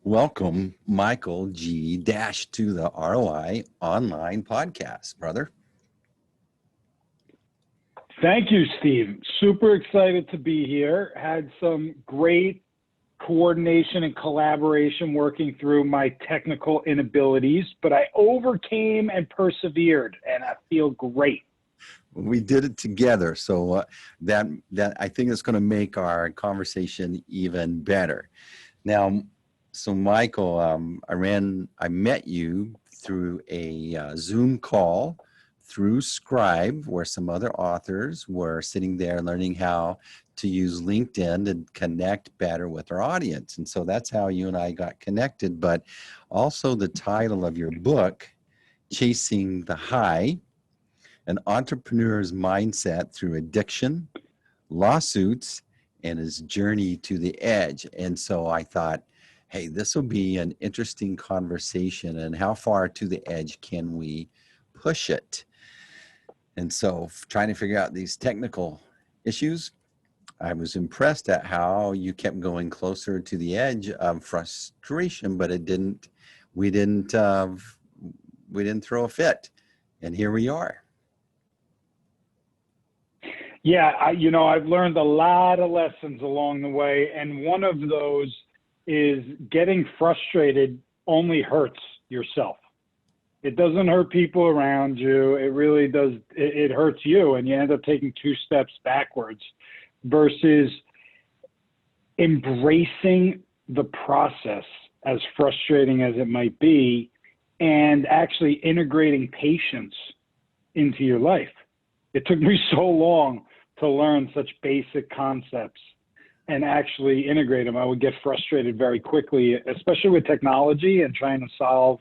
Welcome, Michael G. Dash to the ROI Online Podcast, brother. Thank you, Steve. Super excited to be here. Had some great coordination and collaboration working through my technical inabilities, but I overcame and persevered, and I feel great. We did it together, so that I think is going to make our conversation even better. Now, so Michael, I met you through a Zoom call through Scribe, where some other authors were sitting there learning how to use LinkedIn to connect better with our audience. And so that's how you and I got connected. But also the title of your book, Chasing the High, An Entrepreneur's Mindset Through Addiction, Lawsuits, and His Journey to the Edge. And so I thought, hey, this will be an interesting conversation, and how far to the edge can we push it? And so trying to figure out these technical issues, I was impressed at how you kept going closer to the edge of frustration, but we didn't throw a fit, and here we are. Yeah, I've learned a lot of lessons along the way, and one of those is getting frustrated only hurts yourself. It doesn't hurt people around you. It really does. It hurts you, and you end up taking two steps backwards versus embracing the process, as frustrating as it might be, and actually integrating patience into your life. It took me so long to learn such basic concepts and actually integrate them. I would get frustrated very quickly, especially with technology and trying to solve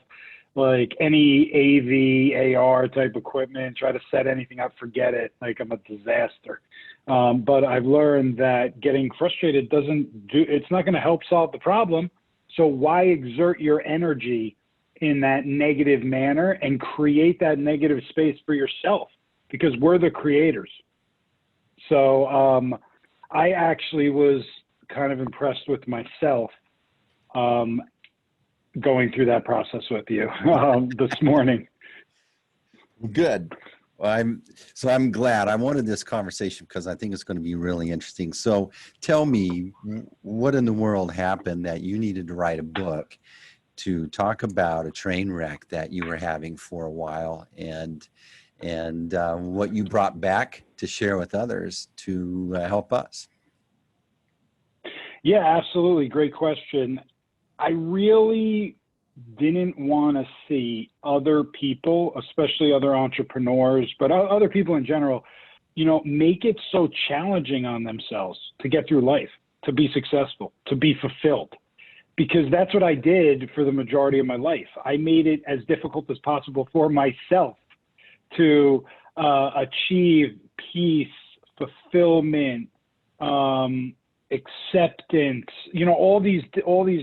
like any AV, AR type equipment, try to set anything up, forget it. Like I'm a disaster. But I've learned that getting frustrated it's not going to help solve the problem. So why exert your energy in that negative manner and create that negative space for yourself? Because we're the creators. So I actually was kind of impressed with myself going through that process with you this morning. Good. Well, I'm glad. I wanted this conversation because I think it's going to be really interesting. So tell me, what in the world happened that you needed to write a book to talk about a train wreck that you were having for a while, and what you brought back to share with others to help us? Yeah, absolutely. Great question. I really didn't want to see other people, especially other entrepreneurs, but other people in general, make it so challenging on themselves to get through life, to be successful, to be fulfilled. Because that's what I did for the majority of my life. I made it as difficult as possible for myself to achieve peace, fulfillment, acceptance, all these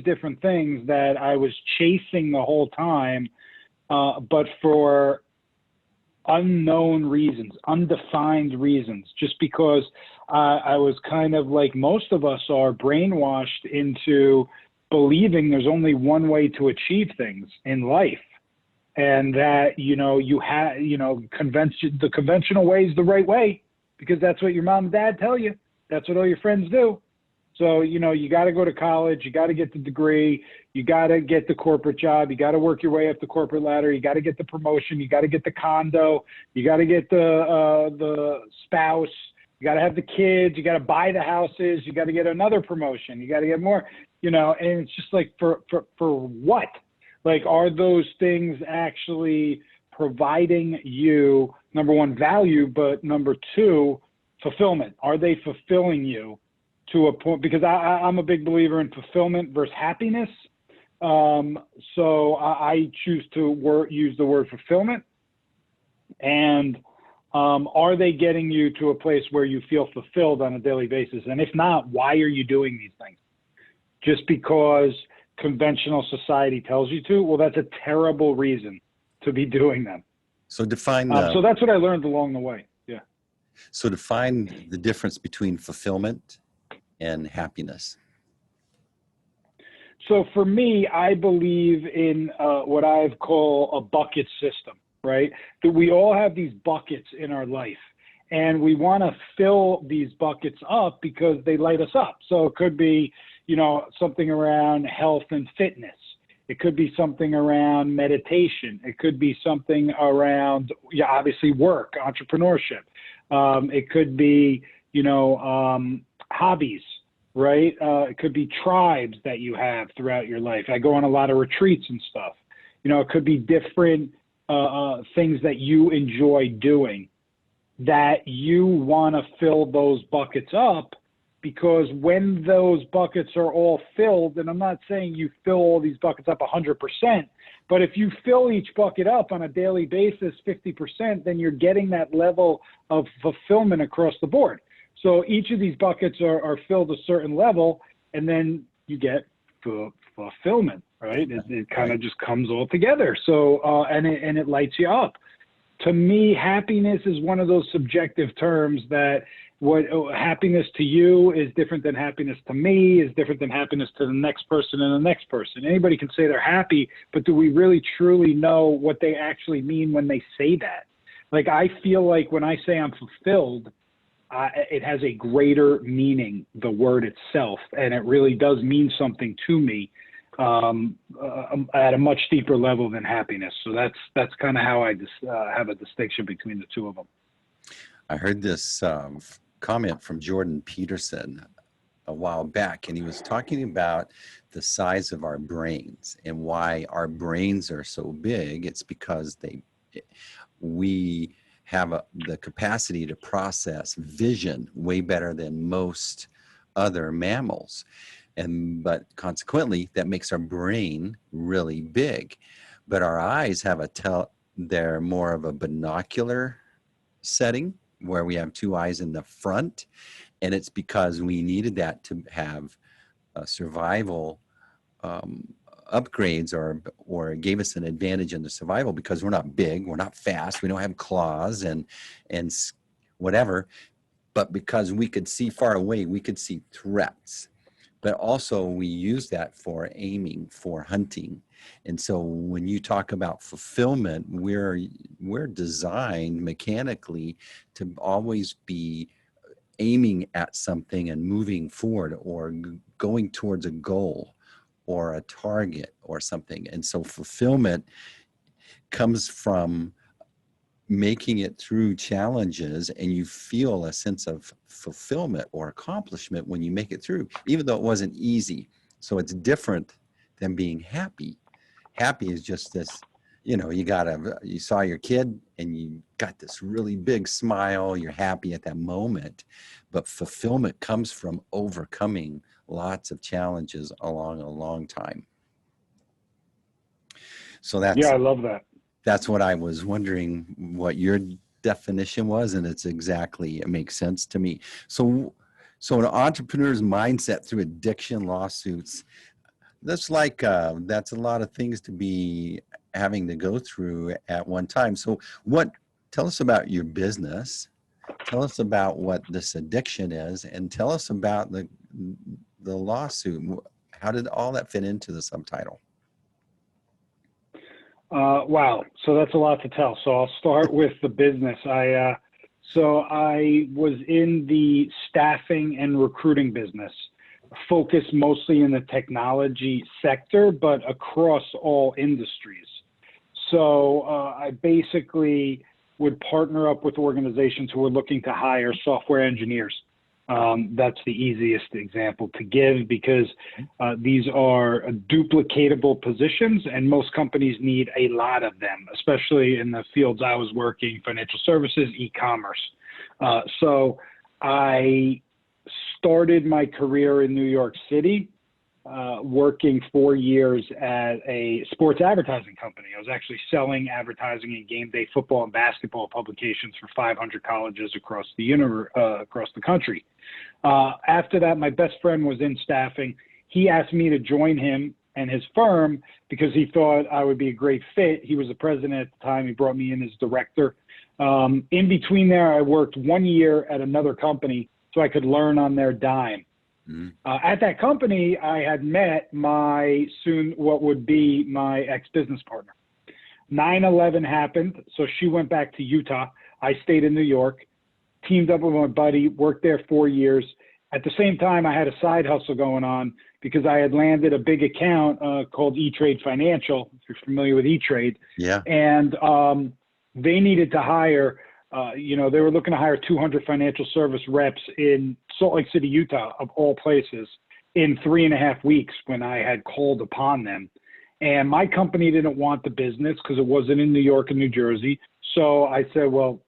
different things that I was chasing the whole time, but for unknown reasons, undefined reasons, just because I was kind of like most of us are brainwashed into believing there's only one way to achieve things in life. And that, the conventional way is the right way because that's what your mom and dad tell you. That's what all your friends do. So, you got to go to college, you got to get the degree, you got to get the corporate job, you got to work your way up the corporate ladder, you got to get the promotion, you got to get the condo, you got to get the spouse, you got to have the kids, you got to buy the houses, you got to get another promotion, you got to get more, and it's just like for what? Like, are those things actually providing you, number one, value, but number two, fulfillment? Are they fulfilling you to a point? Because I'm a big believer in fulfillment versus happiness. So I choose to use the word fulfillment. And are they getting you to a place where you feel fulfilled on a daily basis? And if not, why are you doing these things? Just because conventional society tells you to? Well, that's a terrible reason to be doing them. So define so that's what I learned along the way. Yeah. So define the difference between fulfillment and happiness. So for me, I believe in what I call a bucket system, right? That we all have these buckets in our life, and we want to fill these buckets up because they light us up. So it could be, something around health and fitness. It could be something around meditation. It could be something around, obviously work, entrepreneurship. It could be, hobbies, right? It could be tribes that you have throughout your life. I go on a lot of retreats and stuff. It could be different things that you enjoy doing that you want to fill those buckets up, because when those buckets are all filled, and I'm not saying you fill all these buckets up 100%, but if you fill each bucket up on a daily basis 50%, then you're getting that level of fulfillment across the board. So each of these buckets are filled a certain level, and then you get fulfillment, right? It kind of just comes all together. So, and it lights you up. To me, happiness is one of those subjective terms that what happiness to you is different than happiness to me, is different than happiness to the next person and the next person. Anybody can say they're happy, but do we really truly know what they actually mean when they say that? Like, I feel like when I say I'm fulfilled, it has a greater meaning, the word itself, and it really does mean something to me at a much deeper level than happiness. So that's kind of how I have a distinction between the two of them. I heard this comment from Jordan Peterson a while back, and he was talking about the size of our brains and why our brains are so big. It's because we have the capacity to process vision way better than most other mammals. But consequently, that makes our brain really big. But our eyes they're more of a binocular setting where we have two eyes in the front. And it's because we needed that to have survival upgrades or gave us an advantage in the survival, because we're not big, we're not fast, we don't have claws and whatever. But because we could see far away, we could see threats. But also we use that for aiming, for hunting. And so when you talk about fulfillment, we're designed mechanically to always be aiming at something and moving forward or going towards a goal or a target or something. And so fulfillment comes from making it through challenges, and you feel a sense of fulfillment or accomplishment when you make it through, even though it wasn't easy. So it's different than being happy. Happy is just this, you saw your kid and you got this really big smile, you're happy at that moment. But fulfillment comes from overcoming lots of challenges along a long time. So I love that. That's what I was wondering what your definition was, and it makes sense to me. So an entrepreneur's mindset through addiction lawsuits, that's a lot of things to be having to go through at one time. So tell us about your business, tell us about what this addiction is, and tell us about the lawsuit. How did all that fit into the subtitle? Wow. So that's a lot to tell. So I'll start with the business. I was in the staffing and recruiting business, focused mostly in the technology sector, but across all industries. So I basically would partner up with organizations who were looking to hire software engineers. That's the easiest example to give, because these are duplicatable positions, and most companies need a lot of them, especially in the fields I was working, financial services, e-commerce. So I started my career in New York City, working 4 years at a sports advertising company. I was actually selling advertising in game day football and basketball publications for 500 colleges across the country. After that, my best friend was in staffing. He asked me to join him and his firm because he thought I would be a great fit. He was the president at the time. He brought me in as director. In between there, I worked 1 year at another company so I could learn on their dime. At that company, I had met what would be my ex-business partner. 9/11 happened, so she went back to Utah. I stayed in New York, teamed up with my buddy, worked there 4 years. At the same time, I had a side hustle going on because I had landed a big account called E-Trade Financial, if you're familiar with E-Trade. Yeah. And they needed to hire, they were looking to hire 200 financial service reps in Salt Lake City, Utah, of all places, in 3.5 weeks when I had called upon them. And my company didn't want the business because it wasn't in New York and New Jersey. So I said, well,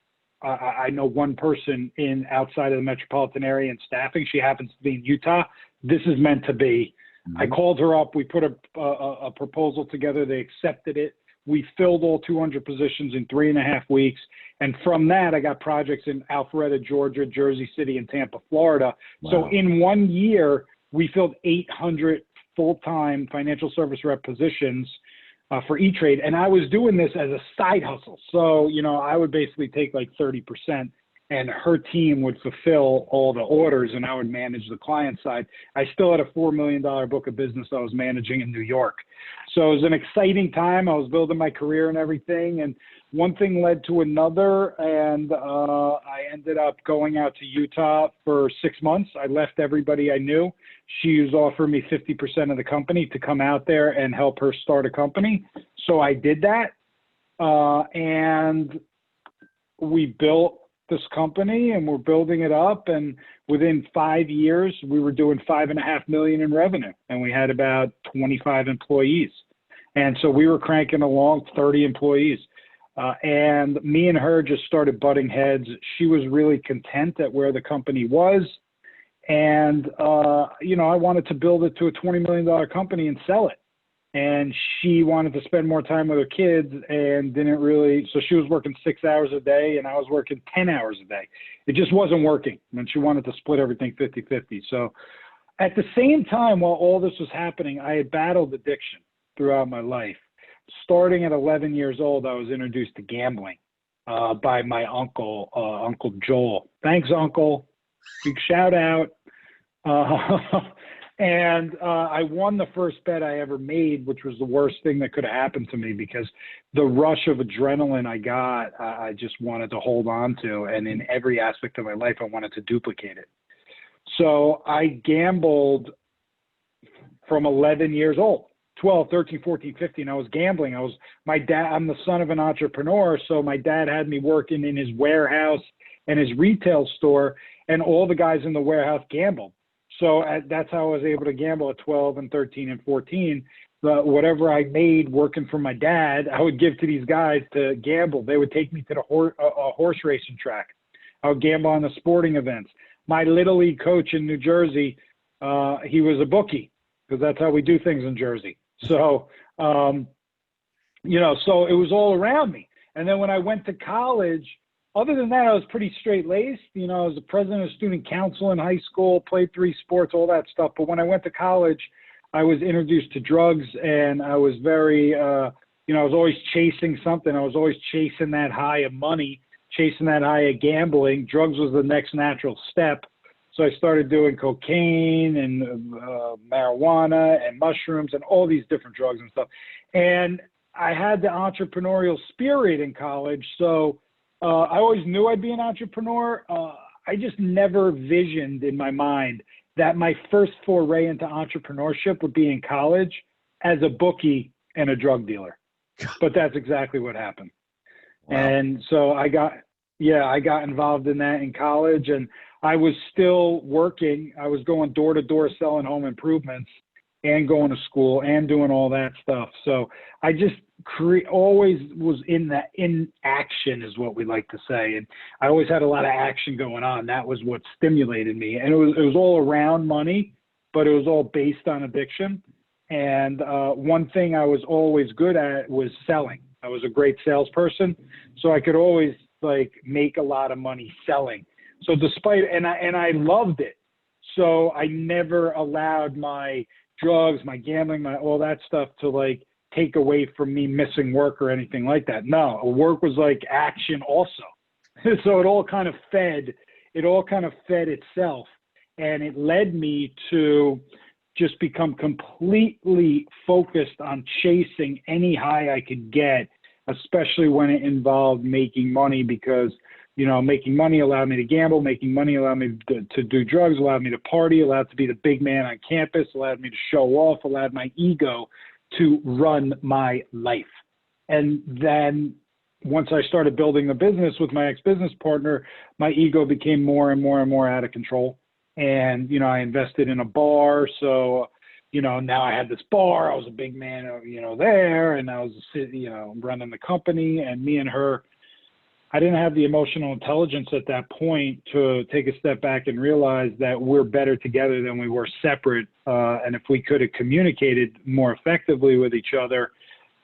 I know one person outside of the metropolitan area in staffing. She happens to be in Utah. This is meant to be. I called her up. We put a proposal together. They accepted it. We filled all 200 positions in 3.5 weeks. And from that, I got projects in Alpharetta, Georgia, Jersey City, and Tampa, Florida. Wow. So in 1 year, we filled 800 full-time financial service rep positions for E-Trade. And I was doing this as a side hustle. So, I would basically take like 30%, and her team would fulfill all the orders, and I would manage the client side. I still had a $4 million book of business I was managing in New York. So it was an exciting time. I was building my career and everything. And one thing led to another, and I ended up going out to Utah for 6 months. I left everybody I knew. She was offering me 50% of the company to come out there and help her start a company. So I did that. And we built this company, and we're building it up. And within 5 years, we were doing $5.5 million in revenue, and we had about 25 employees. And so we were cranking along, 30 employees. And me and her just started butting heads. She was really content at where the company was. And, I wanted to build it to a $20 million company and sell it. And she wanted to spend more time with her kids and didn't really. So she was working 6 hours a day, and I was working 10 hours a day. It just wasn't working. And she wanted to split everything 50-50. So at the same time, while all this was happening, I had battled addiction throughout my life. Starting at 11 years old, I was introduced to gambling by my uncle, Uncle Joel. Thanks, Uncle. Big shout out. And I won the first bet I ever made, which was the worst thing that could have happened to me because the rush of adrenaline I got, I just wanted to hold on to. And in every aspect of my life, I wanted to duplicate it. So I gambled from 11 years old. 12, 13, 14, 15, I was gambling. I'm the son of an entrepreneur, so my dad had me working in his warehouse and his retail store, and all the guys in the warehouse gambled. So that's how I was able to gamble at 12 and 13 and 14. Whatever I made working for my dad, I would give to these guys to gamble. They would take me to the horse racing track. I would gamble on the sporting events. My Little League coach in New Jersey, he was a bookie because that's how we do things in Jersey. So, so it was all around me. And then when I went to college, other than that, I was pretty straight-laced. I was the president of student council in high school, played 3 sports, all that stuff. But when I went to college, I was introduced to drugs, and I was very, I was always chasing something. I was always chasing that high of money, chasing that high of gambling. Drugs was the next natural step. So I started doing cocaine and marijuana and mushrooms and all these different drugs and stuff. And I had the entrepreneurial spirit in college. So I always knew I'd be an entrepreneur. I just never visioned in my mind that my first foray into entrepreneurship would be in college as a bookie and a drug dealer. But that's exactly what happened. Wow. And so I got involved in that in college, and I was still working. I was going door to door selling home improvements and going to school and doing all that stuff. So I just always was in action is what we like to say. And I always had a lot of action going on. That was what stimulated me. And it was all around money, but it was all based on addiction. And one thing I was always good at was selling. I was a great salesperson. So I could always make a lot of money selling. So and I loved it. So I never allowed my drugs, my gambling, all that stuff to take away from me missing work or anything like that. No, work was action also. So it all kind of fed itself. And it led me to just become completely focused on chasing any high I could get, especially when it involved making money, because, making money allowed me to gamble, making money allowed me to do drugs, allowed me to party, allowed to be the big man on campus, allowed me to show off, allowed my ego to run my life. And then once I started building a business with my ex-business partner, my ego became more and more and more out of control. And, I invested in a bar. So, now I had this bar. I was a big man, there, and I was, running the company. And me and her, I didn't have the emotional intelligence at that point to take a step back and realize that we're better together than we were separate. And if we could have communicated more effectively with each other,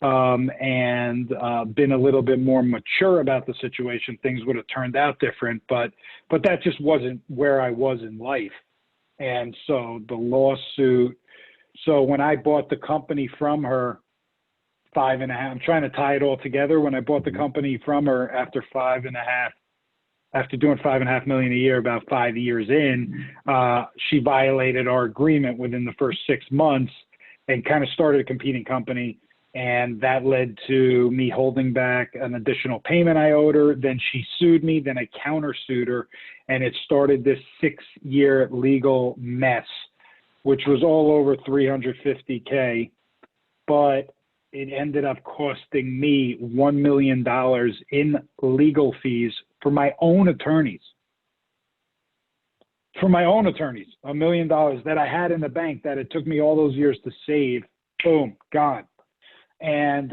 and been a little bit more mature about the situation, things would have turned out different. But that just wasn't where I was in life. And so the lawsuit, so when I bought the company from her, I'm trying to tie it all together. When I bought the company from her after doing $5.5 million a year, about 5 years in, she violated our agreement within the first 6 months and kind of started a competing company. And that led to me holding back an additional payment I owed her. Then she sued me. Then I countersued her. And it started this 6-year legal mess, which was all over $350K. But it ended up costing me $1 million in legal fees for my own attorneys. $1 million that I had in the bank that it took me all those years to save. Boom, gone. And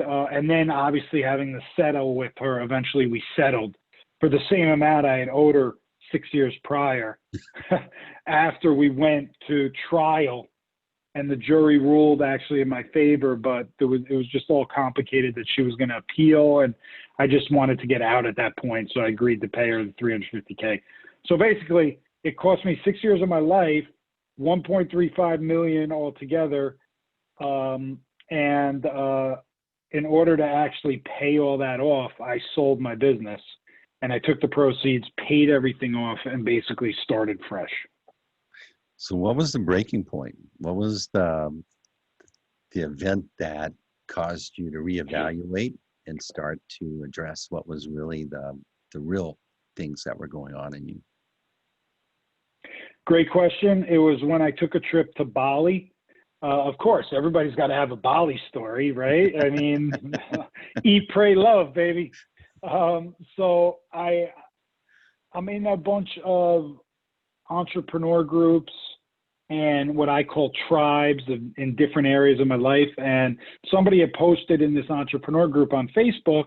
then obviously having to settle with her. Eventually we settled for the same amount I had owed her 6 years prior. After we went to trial, and the jury ruled actually in my favor, but it was just all complicated that she was going to appeal, and I just wanted to get out at that point, so I agreed to pay her the $350K. So basically, it cost me 6 years of my life, $1.35 million altogether. And in order to actually pay all that off, I sold my business, and I took the proceeds, paid everything off, and basically started fresh. So what was the breaking point? What was the event that caused you to reevaluate and start to address what was really the real things that were going on in you? Great question. It was when I took a trip to Bali. Of course, everybody's got to have a Bali story, right? I mean, eat, pray, love, baby. So I'm in a bunch of entrepreneur groups and what I call tribes in different areas of my life. And somebody had posted in this entrepreneur group on Facebook,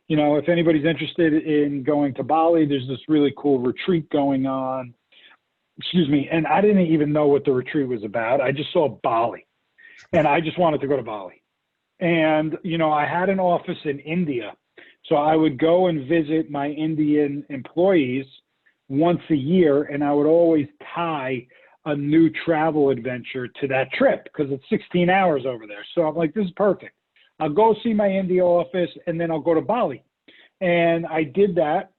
if anybody's interested in going to Bali, there's this really cool retreat going on. And I didn't even know what the retreat was about. I just saw Bali, and I just wanted to go to Bali. And, I had an office in India, so I would go and visit my Indian employees once a year, and I would always tie a new travel adventure to that trip because it's 16 hours over there. So I'm like, this is perfect. I'll go see my India office, and then I'll go to Bali. And I did that.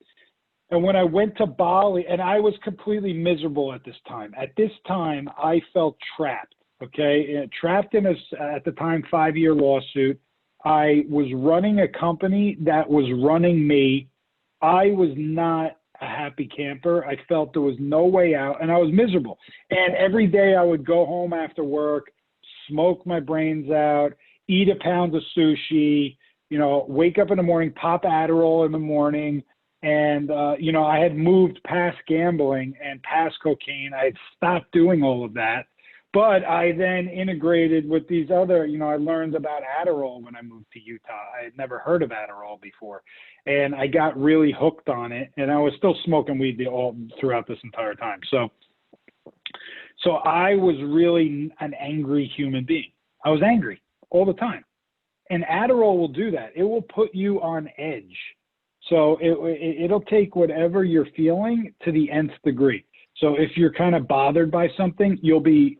And when I went to Bali, and I was completely miserable at this time. At this time, I felt trapped, okay? Trapped in at the time, 5-year lawsuit. I was running a company that was running me. I was not a happy camper. I felt there was no way out, and I was miserable. And every day I would go home after work, smoke my brains out, eat a pound of sushi, wake up in the morning, pop Adderall in the morning. And, I had moved past gambling and past cocaine. I had stopped doing all of that. But I then integrated with these other, I learned about Adderall when I moved to Utah. I had never heard of Adderall before. And I got really hooked on it. And I was still smoking weed all throughout this entire time. So I was really an angry human being. I was angry all the time. And Adderall will do that. It will put you on edge. So it'll take whatever you're feeling to the nth degree. So if you're kind of bothered by something, you'll be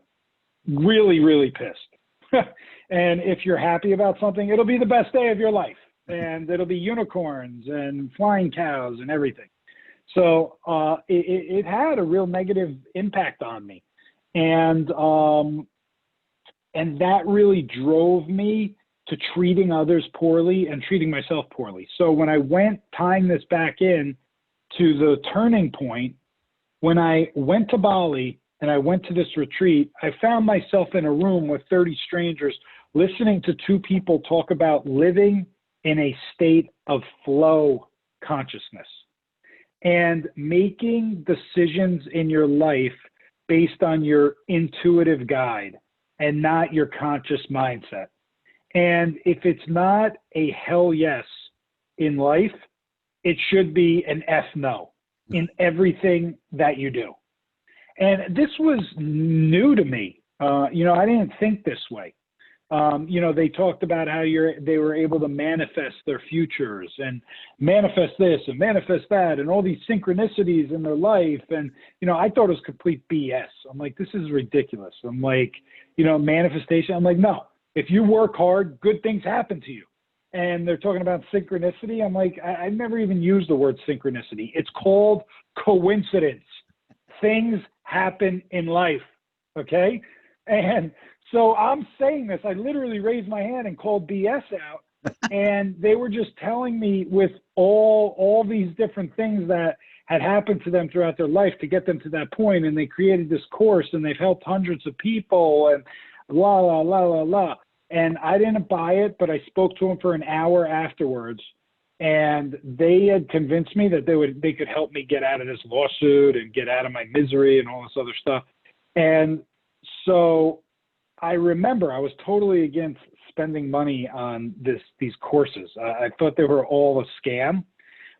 really, really pissed. And if you're happy about something, it'll be the best day of your life. And it'll be unicorns and flying cows and everything. So it had a real negative impact on me. And that really drove me to treating others poorly and treating myself poorly. So when I went tying this back in to the turning point, when I went to Bali and I went to this retreat, I found myself in a room with 30 strangers listening to two people talk about living in a state of flow consciousness and making decisions in your life based on your intuitive guide and not your conscious mindset. And if it's not a hell yes in life, it should be an F no in everything that you do. And this was new to me. I didn't think this way. They talked about how they were able to manifest their futures and manifest this and manifest that and all these synchronicities in their life. And, I thought it was complete BS. I'm like, this is ridiculous. I'm like, manifestation. I'm like, no, if you work hard, good things happen to you. And they're talking about synchronicity. I'm like, I've never even used the word synchronicity. It's called coincidence. Things happen in life. Okay. And so I'm saying this, I literally raised my hand and called BS out. And they were just telling me with all these different things that had happened to them throughout their life to get them to that point. And they created this course and they've helped hundreds of people and la, la, la, la, la. And I didn't buy it, but I spoke to them for an hour afterwards. And they had convinced me that they could help me get out of this lawsuit and get out of my misery and all this other stuff. And so I remember I was totally against spending money on these courses. I thought they were all a scam.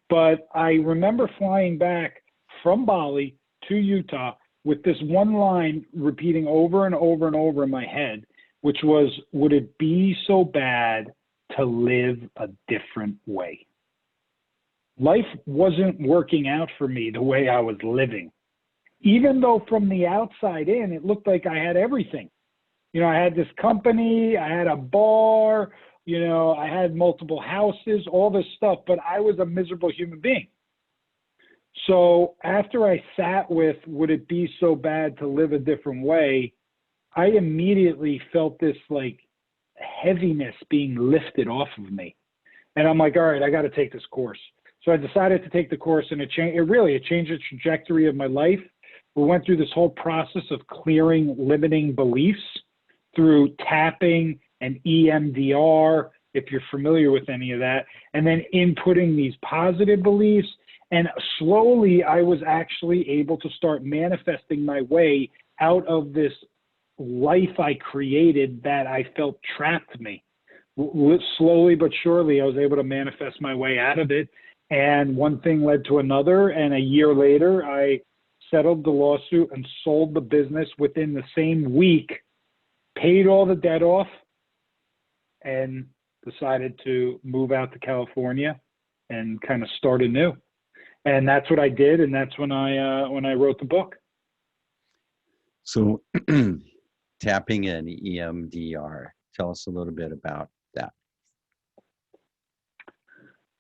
But I remember flying back from Bali to Utah with this one line repeating over and over and over in my head, which was, would it be so bad to live a different way? Life wasn't working out for me the way I was living. Even though from the outside in, it looked like I had everything. I had this company, I had a bar, I had multiple houses, all this stuff, but I was a miserable human being. So after I sat with, would it be so bad to live a different way? I immediately felt this like heaviness being lifted off of me. And I'm like, all right, I got to take this course. So I decided to take the course, and it changed the trajectory of my life. We went through this whole process of clearing limiting beliefs through tapping and EMDR, if you're familiar with any of that, and then inputting these positive beliefs. And slowly I was actually able to start manifesting my way out of this life I created that I felt trapped me. Slowly but surely, I was able to manifest my way out of it. And one thing led to another. And a year later, I settled the lawsuit and sold the business within the same week, paid all the debt off, and decided to move out to California and kind of start anew. And that's what I did. And that's when I wrote the book. So tapping in EMDR, tell us a little bit about that.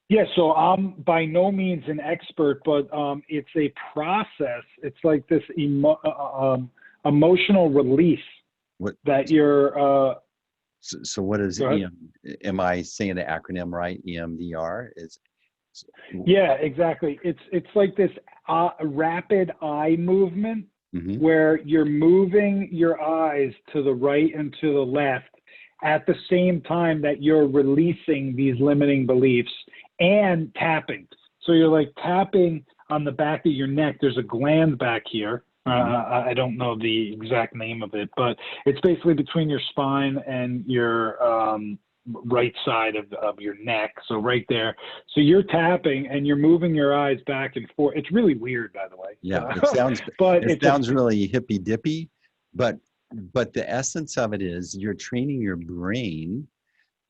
Yeah, so I'm by no means an expert, but it's a process. It's like this emotional release that you're. So what is am I saying the acronym right? EMDR is. Yeah, exactly. It's like this rapid eye movement where you're moving your eyes to the right and to the left at the same time that you're releasing these limiting beliefs and tapping. So you're like tapping on the back of your neck. There's a gland back here. I don't know the exact name of it, but it's basically between your spine and your right side of your neck. So right there. So you're tapping and you're moving your eyes back and forth. It's really weird, by the way. Yeah, it sounds really hippy dippy, but the essence of it is you're training your brain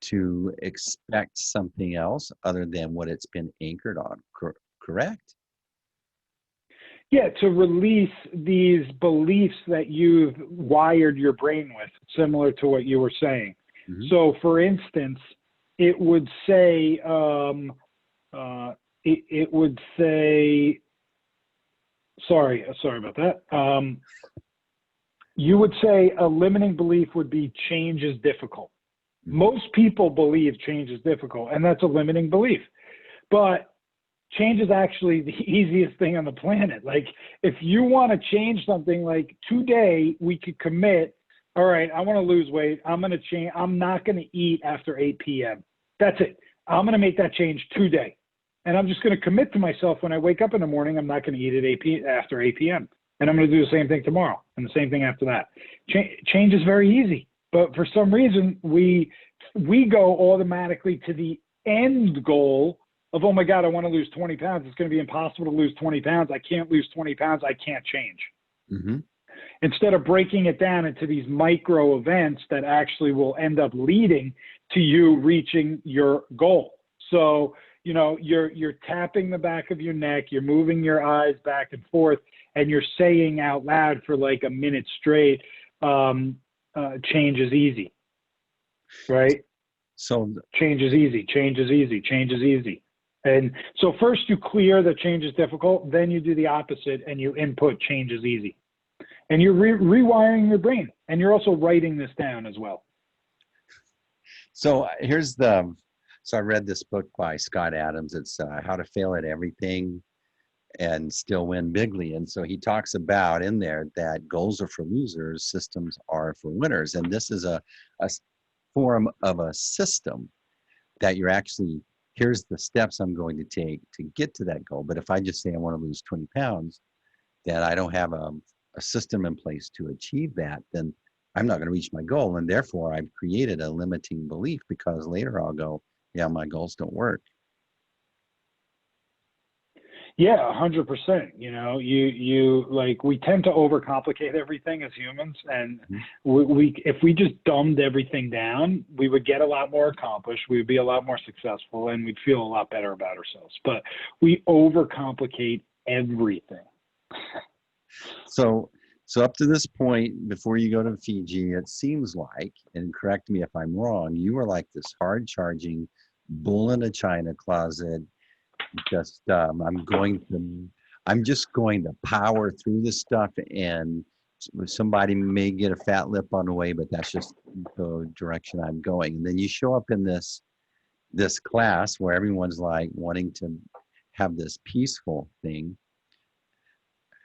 to expect something else other than what it's been anchored on. Correct? Yeah, to release these beliefs that you've wired your brain with, similar to what you were saying. So, for instance, it would say, it would say, sorry about that. You would say a limiting belief would be change is difficult. Most people believe change is difficult, and that's a limiting belief. But change is actually the easiest thing on the planet. Like, if you want to change something, like today we could commit, all right, I want to lose weight. I'm going to change. I'm not going to eat after 8 p.m. That's it. I'm going to make that change today. And I'm just going to commit to myself when I wake up in the morning, I'm not going to eat at after 8 p.m. And I'm going to do the same thing tomorrow and the same thing after that. Change is very easy. But for some reason, we go automatically to the end goal of, oh my God, I want to lose 20 pounds. It's going to be impossible to lose 20 pounds. I can't lose 20 pounds. I can't change. Mm-hmm. Instead of breaking it down into these micro events that actually will end up leading to you reaching your goal. So, you know, you're tapping the back of your neck, you're moving your eyes back and forth, and you're saying out loud for like a minute straight, change is easy, right? So change is easy, change is easy, change is easy. And so first you clear that change is difficult, then you do the opposite and you input change is easy. And you're rewiring your brain, and you're also writing this down as well. So so I read this book by Scott Adams. It's How to Fail at Everything and Still Win Bigly. And so he talks about in there that goals are for losers, systems are for winners. And this is a form of a system that you're actually, here's the steps I'm going to take to get to that goal. But if I just say I want to lose 20 pounds, then I don't have a system in place to achieve that, then I'm not going to reach my goal. And therefore I've created a limiting belief, because later I'll go, yeah, my goals don't work. Yeah, 100%. You know, you like, we tend to overcomplicate everything as humans, and we if we just dumbed everything down, we would get a lot more accomplished. We would be a lot more successful, and we'd feel a lot better about ourselves. But we overcomplicate everything. So up to this point, before you go to Fiji, it seems like, and correct me if I'm wrong, you were like this hard-charging bull in a china closet. Just I'm just going to power through this stuff, and somebody may get a fat lip on the way, but that's just the direction I'm going. And then you show up in this class where everyone's like wanting to have this peaceful thing.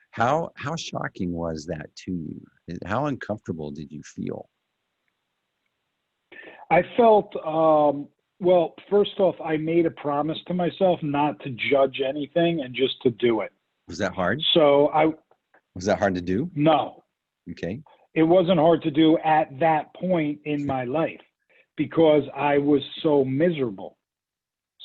How shocking was that to you? How uncomfortable did you feel? I felt, well, first off, I made a promise to myself not to judge anything and just to do it. Was that hard? Was that hard to do? No. Okay. It wasn't hard to do at that point in my life because I was so miserable.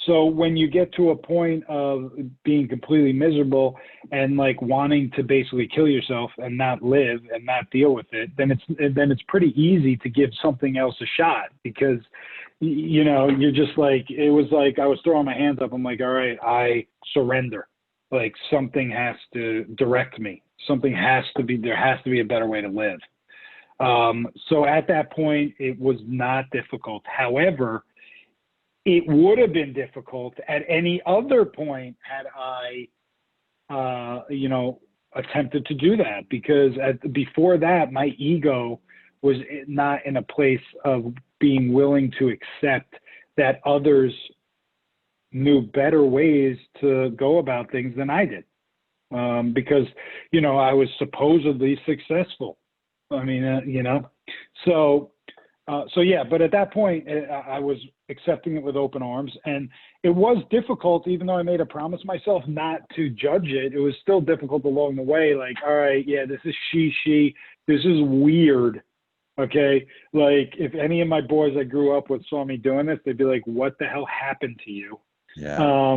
So when you get to a point of being completely miserable and like wanting to basically kill yourself and not live and not deal with it, then it's pretty easy to give something else a shot, because, you know, you're just like, it was like I was throwing my hands up. I'm like, all right, I surrender. Like, something has to direct me. Something has to be, there has to be a better way to live. So at that point, it was not difficult. However, it would have been difficult at any other point had I, you know, attempted to do that, because before that, my ego was not in a place of being willing to accept that others knew better ways to go about things than I did, because, you know, I was supposedly successful. I mean, you know, so yeah, but at that point, I was accepting it with open arms, and it was difficult, even though I made a promise myself not to judge it. It was still difficult along the way. Like, all right, yeah, this is she, this is weird. Okay. Like, if any of my boys I grew up with saw me doing this, they'd be like, what the hell happened to you? Yeah.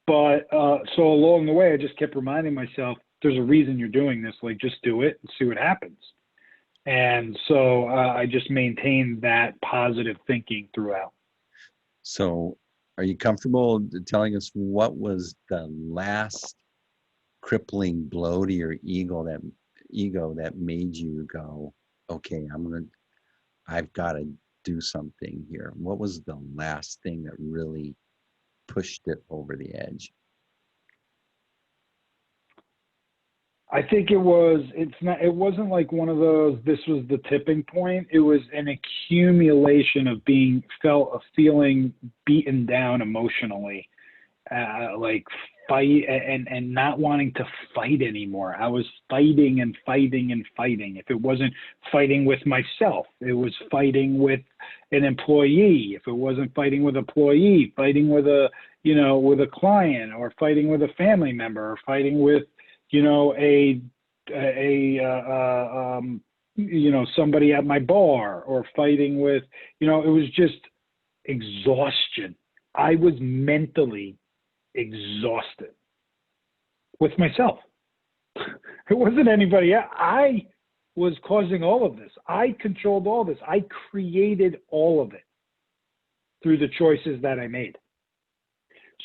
But so along the way, I just kept reminding myself, there's a reason you're doing this. Like, just do it and see what happens. And so I just maintained that positive thinking throughout. So are you comfortable telling us what was the last crippling blow to your ego that made you go, okay, I've got to do something here? What was the last thing that really pushed it over the edge? I think it wasn't like one of those, this was the tipping point. It was an accumulation of feeling beaten down emotionally, like fight and not wanting to fight anymore. I was fighting and fighting and fighting. If it wasn't fighting with myself, it was fighting with an employee. If it wasn't fighting with an employee, fighting with with a client, or fighting with a family member, or fighting with, somebody at my bar, or fighting with, it was just exhaustion. I was mentally exhausted with myself. It wasn't anybody else. I was causing all of this. I controlled all this. I created all of it through the choices that I made.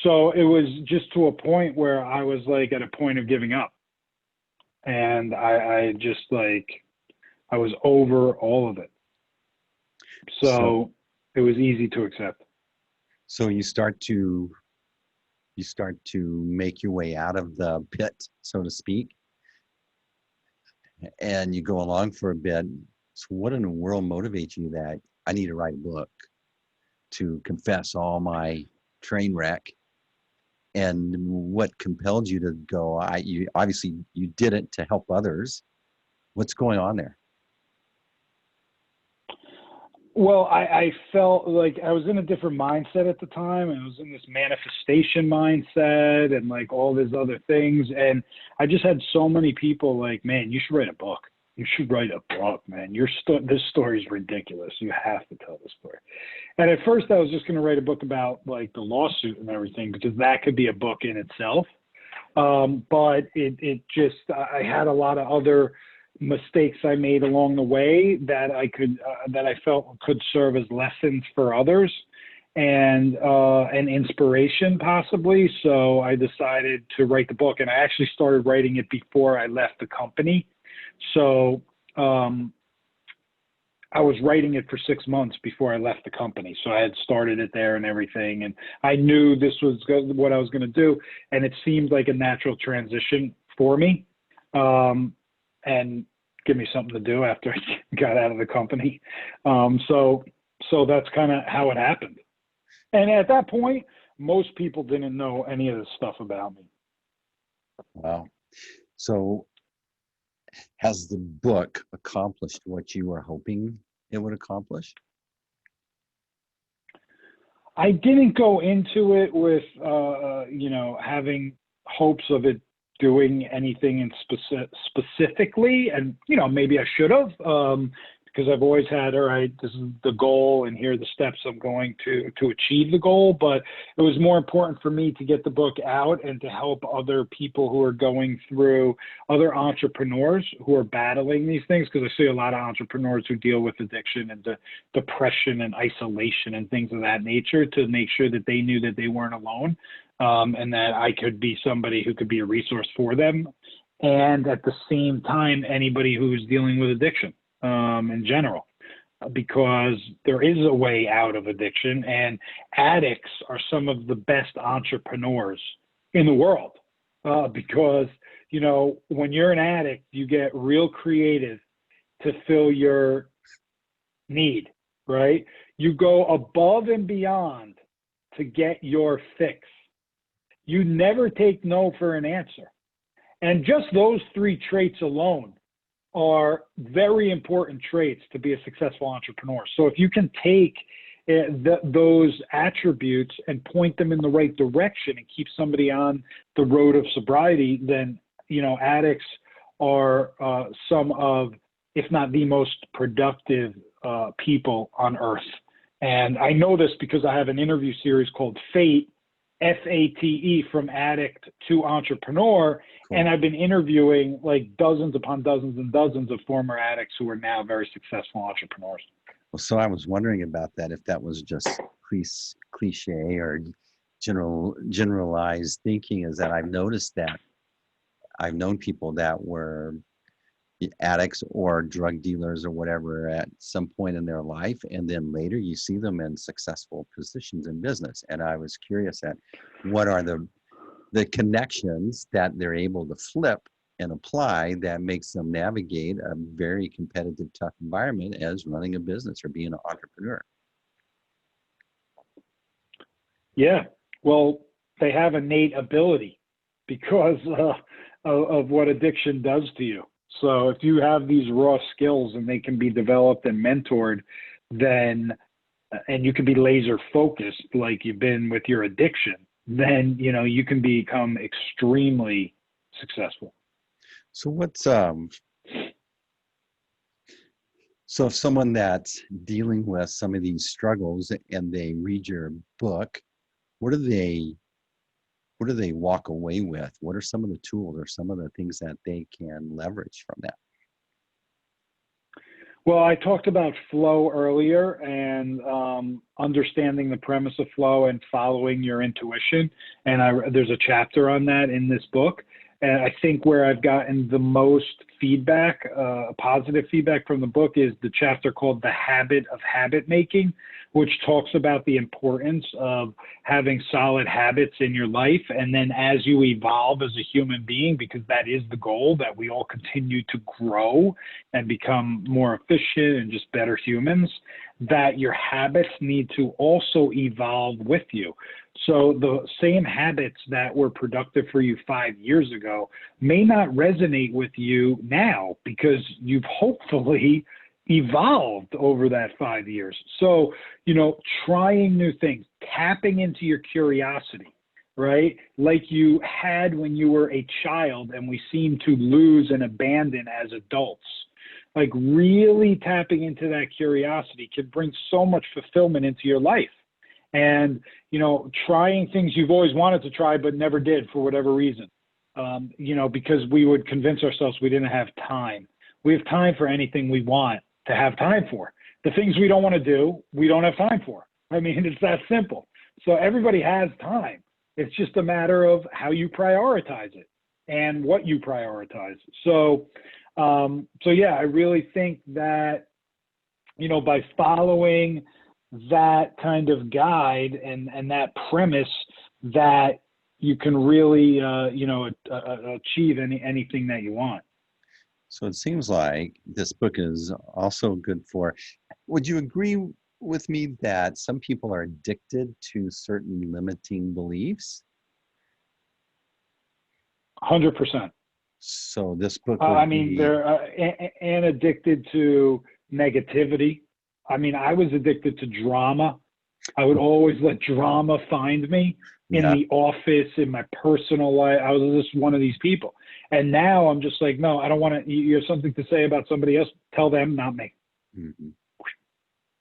So it was just to a point where I was like at a point of giving up. And I just like, I was over all of it. So it was easy to accept. So you start to make your way out of the pit, so to speak, and you go along for a bit. So what in the world motivates you that I need to write a book to confess all my train wreck? And what compelled you to go? You obviously you did it to help others. What's going on there? Well, I felt like I was in a different mindset at the time. I was in this manifestation mindset and like all these other things. And I just had so many people like, man, you should write a book. You should write a book, man. This story is ridiculous. You have to tell this story. And at first I was just going to write a book about like the lawsuit and everything, because that could be a book in itself. But I had a lot of other mistakes I made along the way that I felt could serve as lessons for others and inspiration possibly. So I decided to write the book, and I actually started writing it before I left the company. So I was writing it for 6 months before I left the company. So I had started it there and everything, and I knew this was what I was going to do, and it seemed like a natural transition for me. And give me something to do after I got out of the company. So that's kind of how it happened. And at that point, most people didn't know any of this stuff about me. Wow. So has the book accomplished what you were hoping it would accomplish? I didn't go into it with, having hopes of it doing anything in specifically, and maybe I should have, because I've always had, all right, this is the goal, and here are the steps I'm going to achieve the goal. But it was more important for me to get the book out and to help other people who are going through, other entrepreneurs who are battling these things, because I see a lot of entrepreneurs who deal with addiction and depression and isolation and things of that nature, to make sure that they knew that they weren't alone. And that I could be somebody who could be a resource for them. And at the same time, anybody who's dealing with addiction in general, because there is a way out of addiction, and addicts are some of the best entrepreneurs in the world. Because, when you're an addict, you get real creative to fill your need, right? You go above and beyond to get your fix. You never take no for an answer. And just those 3 traits alone are very important traits to be a successful entrepreneur. So if you can take those attributes and point them in the right direction and keep somebody on the road of sobriety, then, addicts are some of, if not the most productive people on earth. And I know this because I have an interview series called Fate, FATE, from addict to entrepreneur. Cool. And I've been interviewing like dozens upon dozens and dozens of former addicts who are now very successful entrepreneurs. Well, so I was wondering about that, if that was just cliche or generalized thinking, is that I've noticed that I've known people that were addicts or drug dealers or whatever at some point in their life, and then later you see them in successful positions in business. And I was curious at what are the connections that they're able to flip and apply that makes them navigate a very competitive, tough environment as running a business or being an entrepreneur. Yeah. Well, they have innate ability because of what addiction does to you. So if you have these raw skills and they can be developed and mentored, then, and you can be laser focused like you've been with your addiction, then, you know, you can become extremely successful. So so if someone that's dealing with some of these struggles and they read your book, what do they walk away with? What are some of the tools or some of the things that they can leverage from that? Well, I talked about flow earlier and understanding the premise of flow and following your intuition. And there's a chapter on that in this book. And I think where I've gotten the most feedback, positive feedback from the book, is the chapter called The Habit of Habit Making, which talks about the importance of having solid habits in your life. And then as you evolve as a human being, because that is the goal, that we all continue to grow and become more efficient and just better humans, that your habits need to also evolve with you. So the same habits that were productive for you 5 years ago may not resonate with you now because you've hopefully evolved over that 5 years. So, you know, trying new things, tapping into your curiosity, right? Like you had when you were a child and we seem to lose and abandon as adults. Like really tapping into that curiosity can bring so much fulfillment into your life. And, you know, trying things you've always wanted to try but never did for whatever reason, you know, because we would convince ourselves we didn't have time. We have time for anything we want to have time for. The things we don't want to do, we don't have time for. I mean, it's that simple. So everybody has time. It's just a matter of how you prioritize it and what you prioritize. So yeah, I really think that, you know, by following that kind of guide and that premise, that you can really, you know, achieve anything that you want. So it seems like this book is also good for, would you agree with me that some people are addicted to certain limiting beliefs? 100%. So this book I mean, they're and addicted to negativity. I mean, I was addicted to drama. I would always let drama find me in the office, in my personal life. I was just one of these people. And now I'm just like, no, I don't want to. You have something to say about somebody else, tell them, not me. Mm-hmm.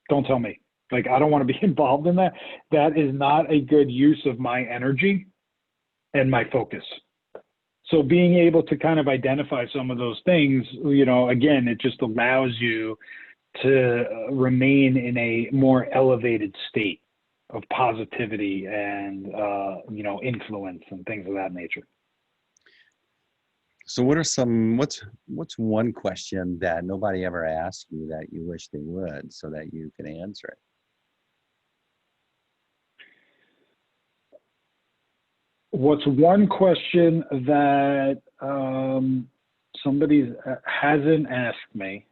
Don't tell me. Like, I don't want to be involved in that. That is not a good use of my energy and my focus. So being able to kind of identify some of those things, you know, again, it just allows you to remain in a more elevated state of positivity and, you know, influence and things of that nature. So what's one question that nobody ever asked you that you wish they would so that you can answer it? What's one question that somebody hasn't asked me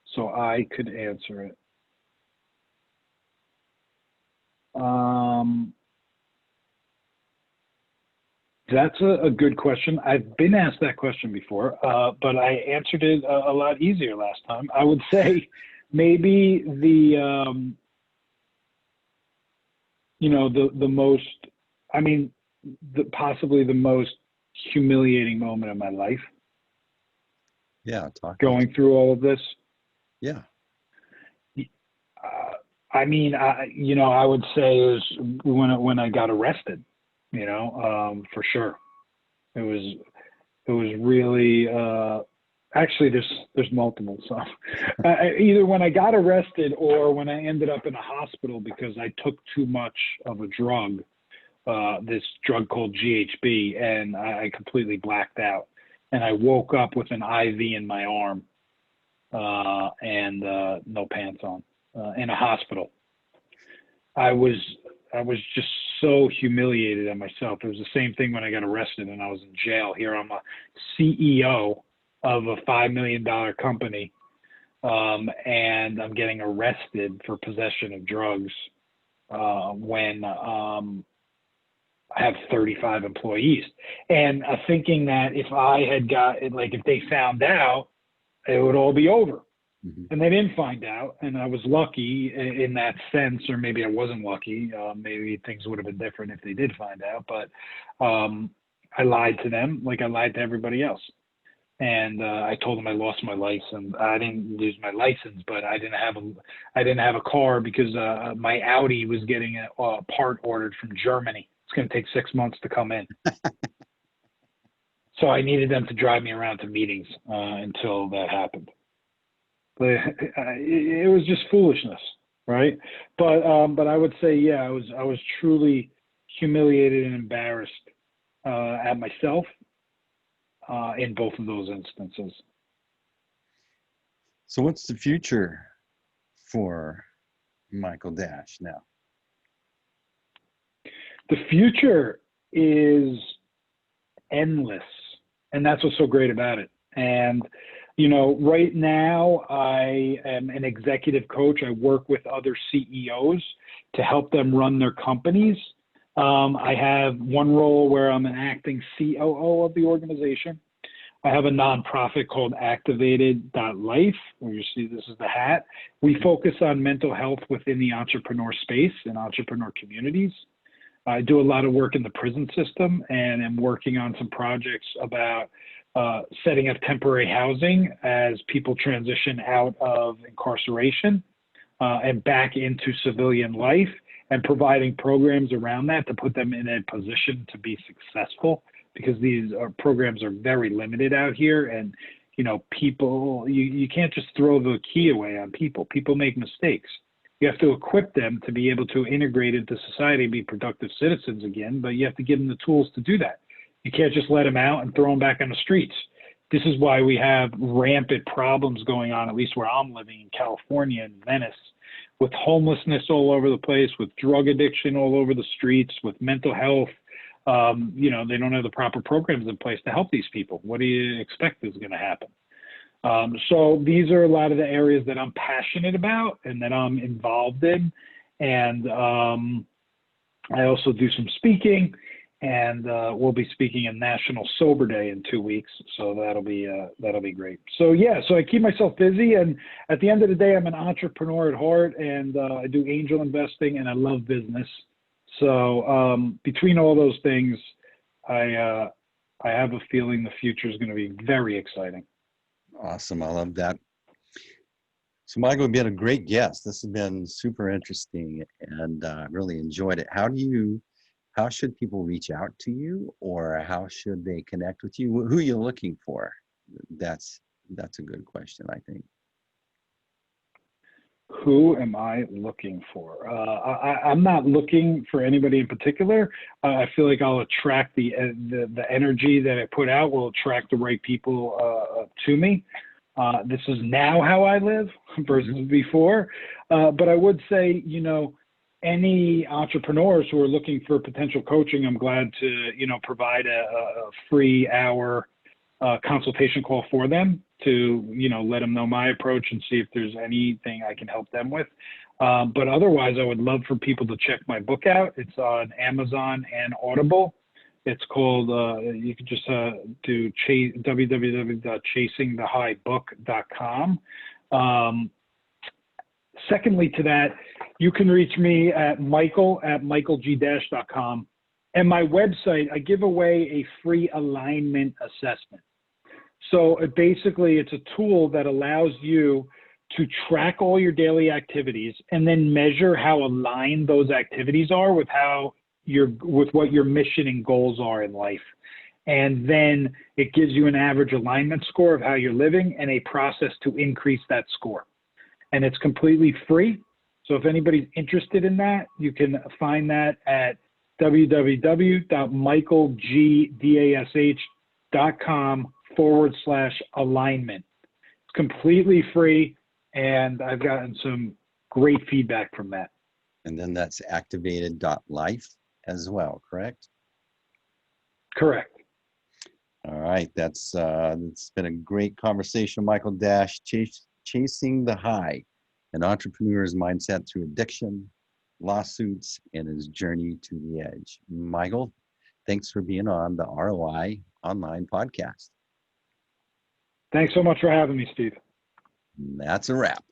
so I could answer it? That's a good question. I've been asked that question before, but I answered it a lot easier last time. I would say maybe the, you know, the most, I mean, possibly the most humiliating moment of my life. Yeah, going through all of this. Yeah. I mean, you know, I would say it was when I got arrested. You know, for sure. It was really. Actually, there's multiple. So either when I got arrested or when I ended up in a hospital because I took too much of a drug. This drug called GHB, and I completely blacked out. And I woke up with an IV in my arm and no pants on in a hospital. I was just so humiliated at myself. It was the same thing when I got arrested and I was in jail. Here I'm a CEO of a $5 million company, and I'm getting arrested for possession of drugs when I have 35 employees. And thinking that if I had if they found out, it would all be over. Mhm. And they didn't find out, and I was lucky in that sense, or maybe I wasn't lucky. Maybe things would have been different if they did find out. But I lied to them like I lied to everybody else, and I told them I lost my license. I didn't lose my license, but I didn't have a car because my Audi was getting a part ordered from Germany. It's going to take 6 months to come in. So I needed them to drive me around to meetings until that happened. But it was just foolishness, right? But I would say, yeah, I was truly humiliated and embarrassed at myself in both of those instances. So what's the future for Michael Dash now? The future is endless, and that's what's so great about it. And right now I am an executive coach. I work with other CEOs to help them run their companies. I have one role where I'm an acting COO of the organization. I have a nonprofit called Activated.life, where you see this is the hat. We focus on mental health within the entrepreneur space and entrepreneur communities. I do a lot of work in the prison system, and am working on some projects about setting up temporary housing as people transition out of incarceration and back into civilian life, and providing programs around that to put them in a position to be successful, because these programs are very limited out here. And people, you can't just throw the key away on people. People make mistakes. You have to equip them to be able to integrate into society and be productive citizens again, but you have to give them the tools to do that. You can't just let them out and throw them back on the streets. This is why we have rampant problems going on, at least where I'm living in California and Venice, with homelessness all over the place, with drug addiction all over the streets, with mental health. They don't have the proper programs in place to help these people. What do you expect is going to happen? So these are a lot of the areas that I'm passionate about and that I'm involved in. And I also do some speaking, and we'll be speaking in National Sober Day in 2 weeks. So that'll be great. So so I keep myself busy, and at the end of the day, I'm an entrepreneur at heart, and I do angel investing, and I love business. So between all those things, I have a feeling the future is going to be very exciting. Awesome. I love that. So Michael, you've been a great guest. This has been super interesting, and really enjoyed it. How should people reach out to you, or how should they connect with you? Who are you looking for? That's a good question, I think. Who am I looking for? I'm not looking for anybody in particular. I feel like I'll attract the energy that I put out will attract the right people to me. This is now how I live versus before. But I would say, any entrepreneurs who are looking for potential coaching, I'm glad to, provide a free hour consultation call for them to, let them know my approach and see if there's anything I can help them with. But otherwise, I would love for people to check my book out. It's on Amazon and Audible. It's called, you can just do www.chasingthehighbook.com. Secondly to that, you can reach me at michael@michaelgdash.com. And my website, I give away a free alignment assessment. So basically, it's a tool that allows you to track all your daily activities and then measure how aligned those activities are with what your mission and goals are in life. And then it gives you an average alignment score of how you're living and a process to increase that score. And it's completely free. So if anybody's interested in that, you can find that at www.michaelgdash.com/alignment. It's completely free, and I've gotten some great feedback from that. And then that's activated.life. as well, correct? Correct. All right, that's it's been a great conversation, Michael Dash, chasing the high, an entrepreneur's mindset through addiction, lawsuits, and his journey to the edge. Michael, thanks for being on the ROI Online Podcast. Thanks so much for having me, Steve. That's a wrap.